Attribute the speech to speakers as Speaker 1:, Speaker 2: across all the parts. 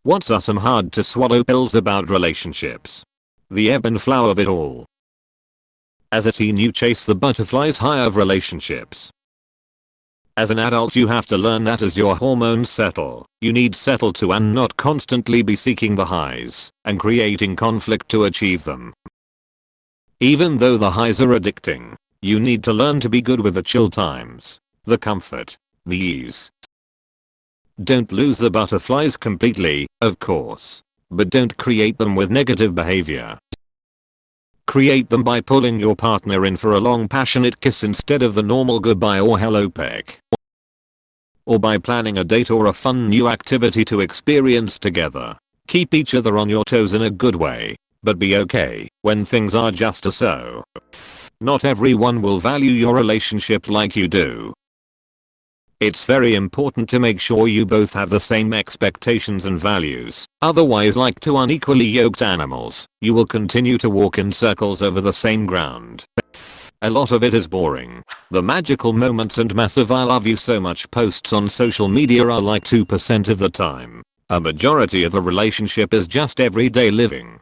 Speaker 1: What's are some hard to swallow pills about relationships? The ebb and flow of it all. As a teen you chase the butterflies high of relationships. As an adult you have to learn that as your hormones settle, you need settle to and not constantly be seeking the highs and creating conflict to achieve them. Even though the highs are addicting, you need to learn to be good with the chill times, the comfort, the ease. Don't lose the butterflies completely, of course, but don't create them with negative behavior. Create them by pulling your partner in for a long passionate kiss instead of the normal goodbye or hello peck. Or by planning a date or a fun new activity to experience together. Keep each other on your toes in a good way, but be okay when things are just so. Not everyone will value your relationship like you do. It's very important to make sure you both have the same expectations and values, otherwise like two unequally yoked animals, you will continue to walk in circles over the same ground. A lot of it is boring. The magical moments and massive I love you so much posts on social media are like 2% of the time. A majority of a relationship is just everyday living.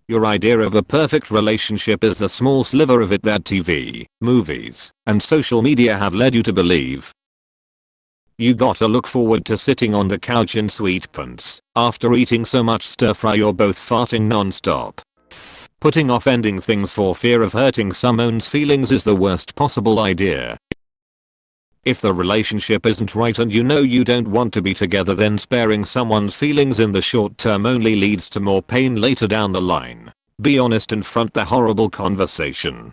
Speaker 1: Your idea of a perfect relationship is the small sliver of it that TV, movies, and social media have led you to believe. You gotta look forward to sitting on the couch in sweet pants after eating so much stir fry you're both farting non-stop. Putting off ending things for fear of hurting someone's feelings is the worst possible idea. If the relationship isn't right and you know you don't want to be together, then sparing someone's feelings in the short term only leads to more pain later down the line. Be honest and front the horrible conversation.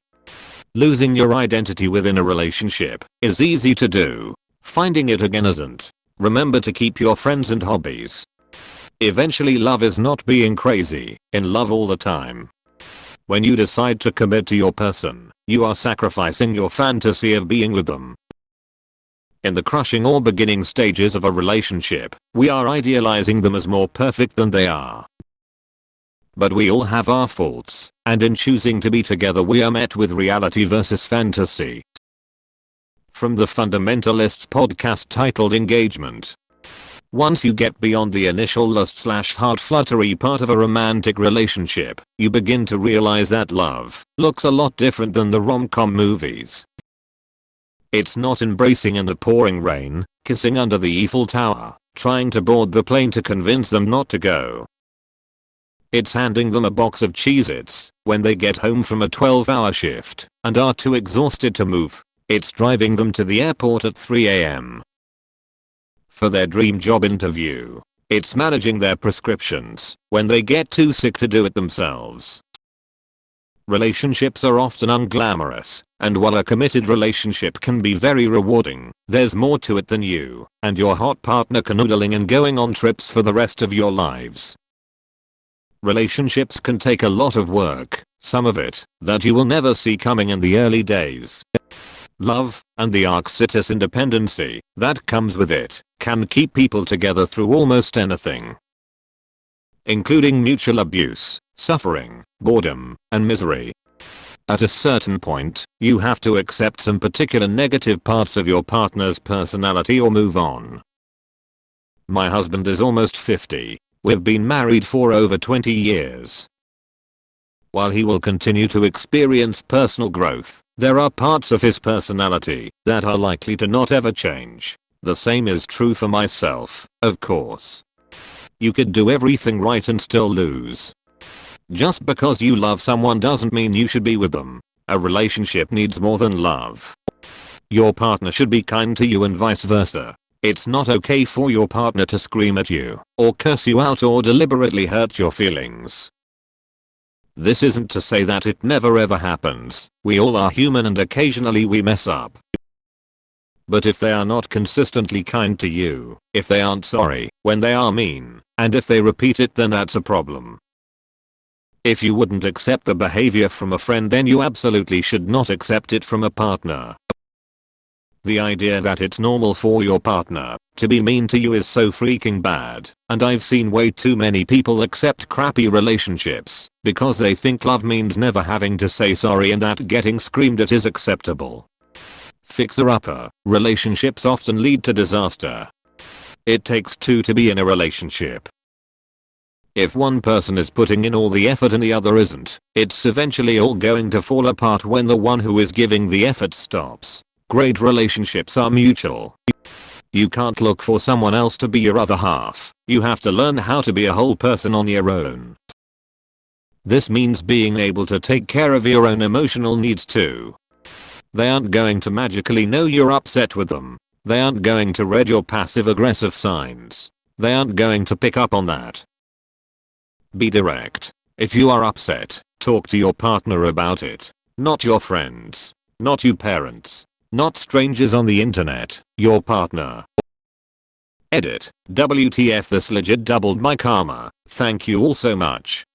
Speaker 1: Losing your identity within a relationship is easy to do. Finding it again isn't. Remember to keep your friends and hobbies. Eventually love is not being crazy in love all the time. When you decide to commit to your person, you are sacrificing your fantasy of being with them. In the crushing or beginning stages of a relationship, we are idealizing them as more perfect than they are. But we all have our faults, and in choosing to be together we are met with reality versus fantasy. From the Fundamentalists podcast titled Engagement. Once you get beyond the initial lust/heart fluttery part of a romantic relationship, you begin to realize that love looks a lot different than the rom-com movies. It's not embracing in the pouring rain, kissing under the Eiffel Tower, trying to board the plane to convince them not to go. It's handing them a box of Cheez-Its when they get home from a 12-hour shift and are too exhausted to move. It's driving them to the airport at 3 a.m. for their dream job interview. It's managing their prescriptions when they get too sick to do it themselves. Relationships are often unglamorous, and while a committed relationship can be very rewarding, there's more to it than you and your hot partner canoodling and going on trips for the rest of your lives. Relationships can take a lot of work, some of it that you will never see coming in the early days. Love, and the anxious independency that comes with it, can keep people together through almost anything, including mutual abuse, suffering, boredom, and misery. At a certain point, you have to accept some particular negative parts of your partner's personality or move on. My husband is almost 50. We've been married for over 20 years. While he will continue to experience personal growth, there are parts of his personality that are likely to not ever change. The same is true for myself, of course. You could do everything right and still lose. Just because you love someone doesn't mean you should be with them. A relationship needs more than love. Your partner should be kind to you and vice versa. It's not okay for your partner to scream at you, or curse you out, or deliberately hurt your feelings. This isn't to say that it never ever happens. We all are human and occasionally we mess up. But if they are not consistently kind to you, if they aren't sorry when they are mean, and if they repeat it, then that's a problem. If you wouldn't accept the behavior from a friend, then you absolutely should not accept it from a partner. The idea that it's normal for your partner to be mean to you is so freaking bad, and I've seen way too many people accept crappy relationships because they think love means never having to say sorry and that getting screamed at is acceptable. Fixer-upper relationships often lead to disaster. It takes two to be in a relationship. If one person is putting in all the effort and the other isn't, it's eventually all going to fall apart when the one who is giving the effort stops. Great relationships are mutual. You can't look for someone else to be your other half. You have to learn how to be a whole person on your own. This means being able to take care of your own emotional needs too. They aren't going to magically know you're upset with them. They aren't going to read your passive-aggressive signs. They aren't going to pick up on that. Be direct. If you are upset, talk to your partner about it. Not your friends. Not your parents. Not strangers on the internet. Your partner. Edit. WTF, this legit doubled my karma. Thank you all so much.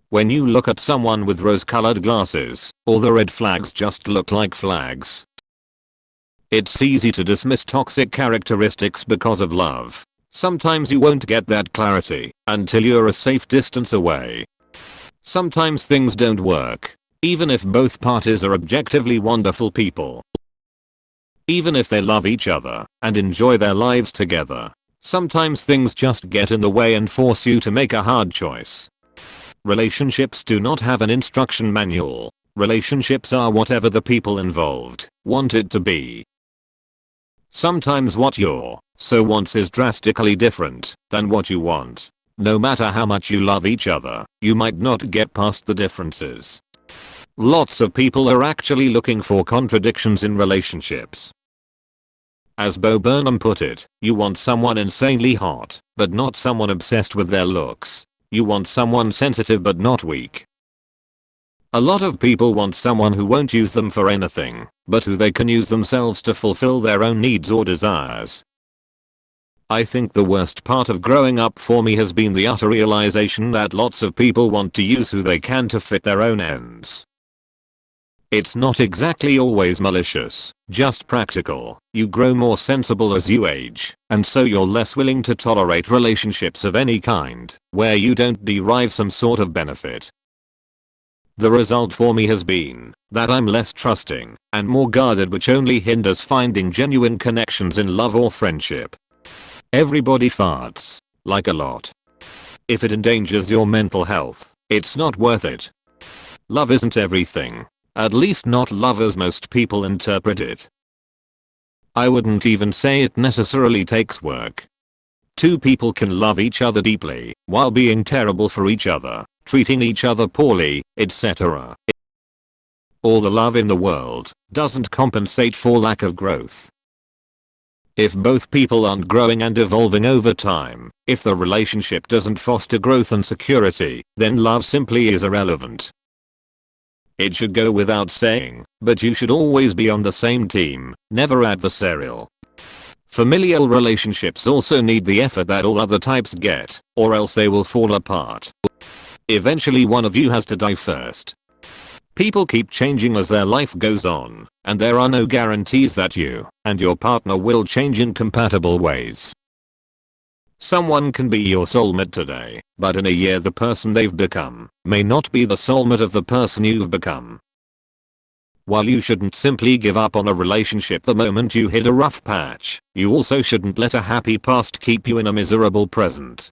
Speaker 1: When you look at someone with rose-colored glasses, all the red flags just look like flags. It's easy to dismiss toxic characteristics because of love. Sometimes you won't get that clarity until you're a safe distance away. Sometimes things don't work, even if both parties are objectively wonderful people. Even if they love each other and enjoy their lives together. Sometimes things just get in the way and force you to make a hard choice. Relationships do not have an instruction manual. Relationships are whatever the people involved want it to be. Sometimes what your so wants is drastically different than what you want. No matter how much you love each other, you might not get past the differences. Lots of people are actually looking for contradictions in relationships. As Bo Burnham put it, you want someone insanely hot, but not someone obsessed with their looks. You want someone sensitive but not weak. A lot of people want someone who won't use them for anything, but who they can use themselves to fulfill their own needs or desires. I think the worst part of growing up for me has been the utter realization that lots of people want to use who they can to fit their own ends. It's not exactly always malicious, just practical. You grow more sensible as you age, and so you're less willing to tolerate relationships of any kind, where you don't derive some sort of benefit. The result for me has been that I'm less trusting and more guarded, which only hinders finding genuine connections in love or friendship. Everybody farts, like a lot. If it endangers your mental health, it's not worth it. Love isn't everything. At least not love as most people interpret it. I wouldn't even say it necessarily takes work. Two people can love each other deeply while being terrible for each other, treating each other poorly, etc. All the love in the world doesn't compensate for lack of growth. If both people aren't growing and evolving over time, if the relationship doesn't foster growth and security, then love simply is irrelevant. It should go without saying, but you should always be on the same team, never adversarial. Familial relationships also need the effort that all other types get, or else they will fall apart. Eventually one of you has to die first. People keep changing as their life goes on, and there are no guarantees that you and your partner will change in compatible ways. Someone can be your soulmate today, but in a year the person they've become may not be the soulmate of the person you've become. While you shouldn't simply give up on a relationship the moment you hit a rough patch, you also shouldn't let a happy past keep you in a miserable present.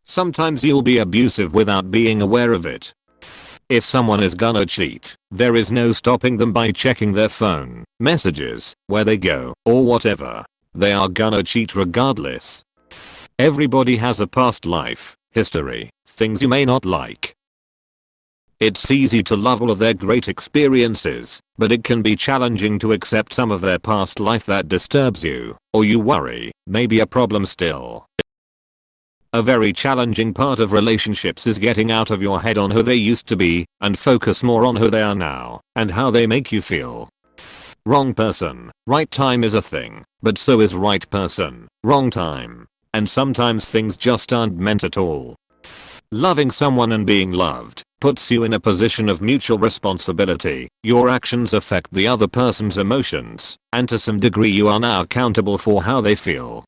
Speaker 1: Sometimes you'll be abusive without being aware of it. If someone is gonna cheat, there is no stopping them by checking their phone, messages, where they go, or whatever. They are gonna cheat regardless. Everybody has a past life, history, things you may not like. It's easy to love all of their great experiences, but it can be challenging to accept some of their past life that disturbs you, or you worry, may be a problem still. A very challenging part of relationships is getting out of your head on who they used to be, and focus more on who they are now, and how they make you feel. Wrong person, right time is a thing, but so is right person, wrong time. And sometimes things just aren't meant at all. Loving someone and being loved puts you in a position of mutual responsibility. Your actions affect the other person's emotions, and to some degree you are now accountable for how they feel.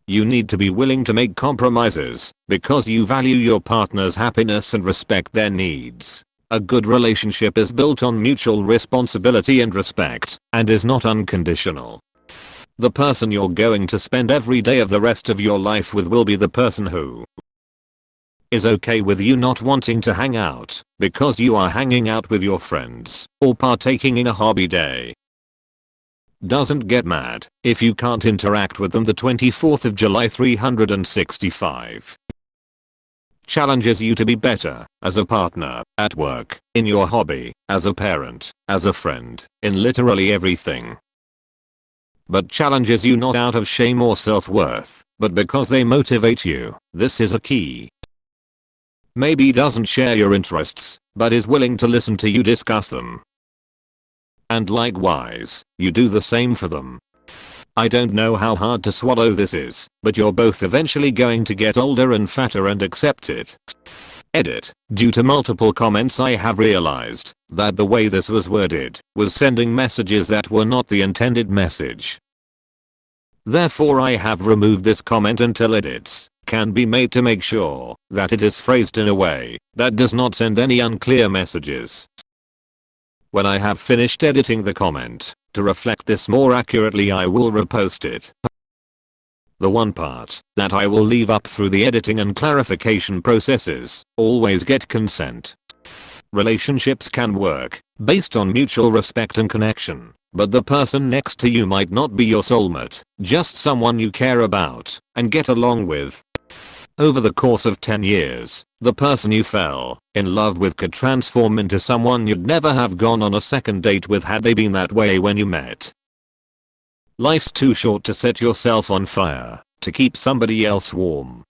Speaker 1: You need to be willing to make compromises because you value your partner's happiness and respect their needs. A good relationship is built on mutual responsibility and respect, and is not unconditional. The person you're going to spend every day of the rest of your life with will be the person who is okay with you not wanting to hang out because you are hanging out with your friends or partaking in a hobby day. Doesn't get mad if you can't interact with them the 24th of July 365. Challenges you to be better as a partner, at work, in your hobby, as a parent, as a friend, in literally everything. But challenges you not out of shame or self-worth, but because they motivate you. This is a key. Maybe doesn't share your interests, but is willing to listen to you discuss them. And likewise, you do the same for them. I don't know how hard to swallow this is, but you're both eventually going to get older and fatter and accept it. Edit. Due to multiple comments I have realized that the way this was worded was sending messages that were not the intended message. Therefore I have removed this comment until edits can be made to make sure that it is phrased in a way that does not send any unclear messages. When I have finished editing the comment to reflect this more accurately, I will repost it. The one part that I will leave up through the editing and clarification processes: always get consent. Relationships can work based on mutual respect and connection, but the person next to you might not be your soulmate, just someone you care about and get along with. Over the course of 10 years, the person you fell in love with could transform into someone you'd never have gone on a second date with had they been that way when you met. Life's too short to set yourself on fire to keep somebody else warm.